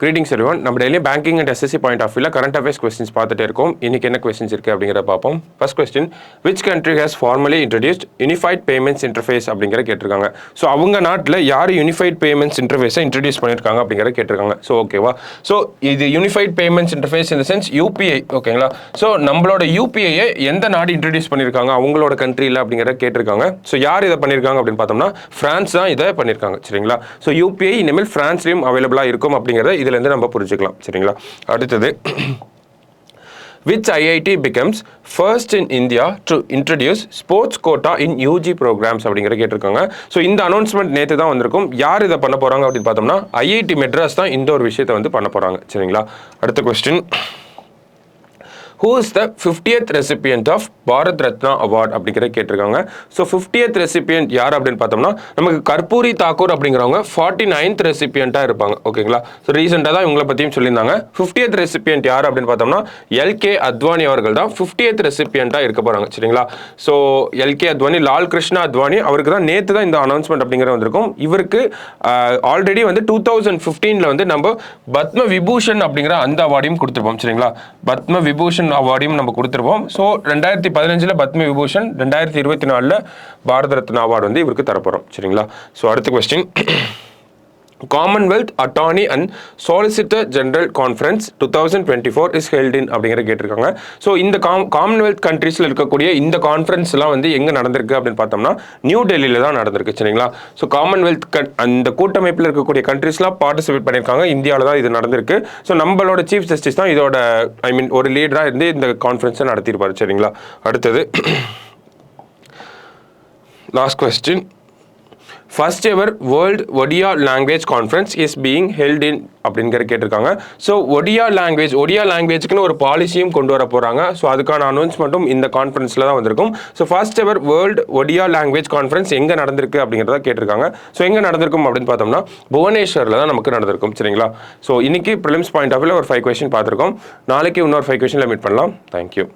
Greetings everyone. நம்ம daily banking and SSC point of வியூல current affairs questions பார்த்துட்டே இருக்கோம். இன்னைக்கு என்ன கொஸ்டின்ஸ் இருக்கு அப்படிங்கறத பார்ப்போம். First question, which country has formally introduced unified payments interface அப்படிங்கற கேட்டிருக்காங்க. ஸோ அவங்க நாட்டில் யார் யூனிஃபைட் பேமெண்ட்ஸ் இன்டர்ஃபேஸை இன்ட்ரடியூஸ் பண்ணியிருக்காங்க அப்படிங்கற கேட்டிருக்காங்க. ஸோ ஓகேவா, ஸோ இது unified payments interface in the sense UPI. ஓகேங்களா, ஸோ நம்மளோட யூபிஐயை எந்த நாடு இன்ட்ரடியூஸ் பண்ணியிருக்காங்க அவங்களோட கண்ட்ரியில் அப்படிங்கிறத கேட்டிருக்காங்க. ஸோ யார் இதை பண்ணியிருக்காங்க அப்படின்னு பார்த்தோம்னா பிரான்ஸ் தான் இதை பண்ணியிருக்காங்க. சரிங்களா, ஸோ யூபிஐ இனிமேல் பிரான்ஸ்லையும் அவைலபிளாக இருக்கும் அப்படிங்கிறத இதுலேருந்து நம்ம புரிஞ்சுக்கலாம். சரிங்களா, அடுத்தது, which IIT becomes first in India to introduce sports quota in UG programs அப்படிங்கிற கேட்டிருக்காங்க. ஸோ இந்த அனௌன்ஸ்மெண்ட் நேற்று தான் வந்திருக்கும். யார் இதை பண்ண போகிறாங்க அப்படின்னு பார்த்தோம்னா ஐஐடி மெட்ராஸ் தான் இந்த ஒரு விஷயத்தை வந்து பண்ண போகிறாங்க. சரிங்களா, அடுத்த question, who is the 50th recipient of Bharat Ratna award அப்படிங்கிற கேட்டிருக்காங்க. ஸோ 50th recipient யார் அப்படின்னு பார்த்தோம்னா நமக்கு கற்பூரி தாக்கூர் அப்படிங்கிறவங்க 49th ரெசிபியண்ட்டாக இருப்பாங்க. ஓகேங்களா, ஸோ ரீசெண்டாக தான் இவங்களை பற்றியும் சொல்லியிருந்தாங்க. 50th recipient யார் அப்படின்னு பார்த்தோம்னா எல்கே அத்வானி அவர்கள் தான் 50th ரெசிபியண்ட்டாக இருக்க போகிறாங்க. சரிங்களா, ஸோ எல்கே அத்வானி, லால் கிருஷ்ணா அத்வானி அவருக்கு தான் நேற்று தான் இந்த அனௌன்ஸ்மெண்ட் அப்படிங்கிற வந்திருக்கும். இவருக்கு ஆல்ரெடி வந்து 2015 வந்து நம்ம பத்ம விபூஷன் அப்படிங்கிற அந்த அவார்டையும் கொடுத்துருப்போம். சரிங்களா, பத்ம விபூஷன் அவார்டையும் நம்ம கொடுத்துருப்போம். ஸோ 2015 பத்ம விபூஷன், 2024 பாரத ரத்னா அவார்டு வந்து இவருக்கு தரப்போகிறோம். சரிங்களா, ஸோ அடுத்த question, Commonwealth attorney and solicitor general conference 2024 is held in அப்படிங்கிற கேட்டிருக்காங்க. ஸோ இந்த காமன்வெல்த் கண்ட்ரீஸில் இருக்கக்கூடிய இந்த கான்ஃபரன்ஸ்லாம் வந்து எங்கே நடந்திருக்கு அப்படின்னு பார்த்தோம்னா நியூ டெல்லியில் தான் நடந்திருக்கு. சரிங்களா, ஸோ காமன்வெல்த் அந்த கூட்டமைப்பில் இருக்கக்கூடிய கண்ட்ரீஸ்லாம் பார்ட்டிசிபேட் பண்ணியிருக்காங்க. இந்தியாவில் தான் இது நடந்திருக்கு. ஸோ நம்மளோட சீஃப் ஜஸ்டிஸ் தான் இதோட ஒரு லீடராக இருந்து இந்த கான்ஃபரன்ஸை நடத்தியிருப்பார். சரிங்களா, அடுத்தது, last question, first ever world Odia language conference is being held in அப்படிங்கிற கேட்டிருக்காங்க. ஸோ ஒடியா லாங்குவேஜ்க்குன்னு ஒரு பாலிசியும் கொண்டு வர போகிறாங்க. ஸோ அதுக்கான அனௌன்ஸ்மெண்ட்டும் இந்த கான்ஃபரன்ஸில் தான் வந்திருக்கும். So first ever world Odia language conference எங்கே நடந்திருக்கு அப்படிங்கிறத கேட்டிருக்காங்க. ஸோ எங்கே நடந்திருக்கும் அப்படின்னு பார்த்தோம்னா புவனேஸ்வரில் தான் நமக்கு நடந்திருக்கும். சரிங்களா, ஸோ இன்னைக்கு ப்ரிலிம்ஸ் பாயிண்ட் ஆஃப் வியூல ஒரு 5 கொஸ்டின் பார்த்துருக்கோம். நாளைக்கு இன்னொரு 5 கொஸ்டினில் மீட் பண்ணலாம். தேங்க்யூ.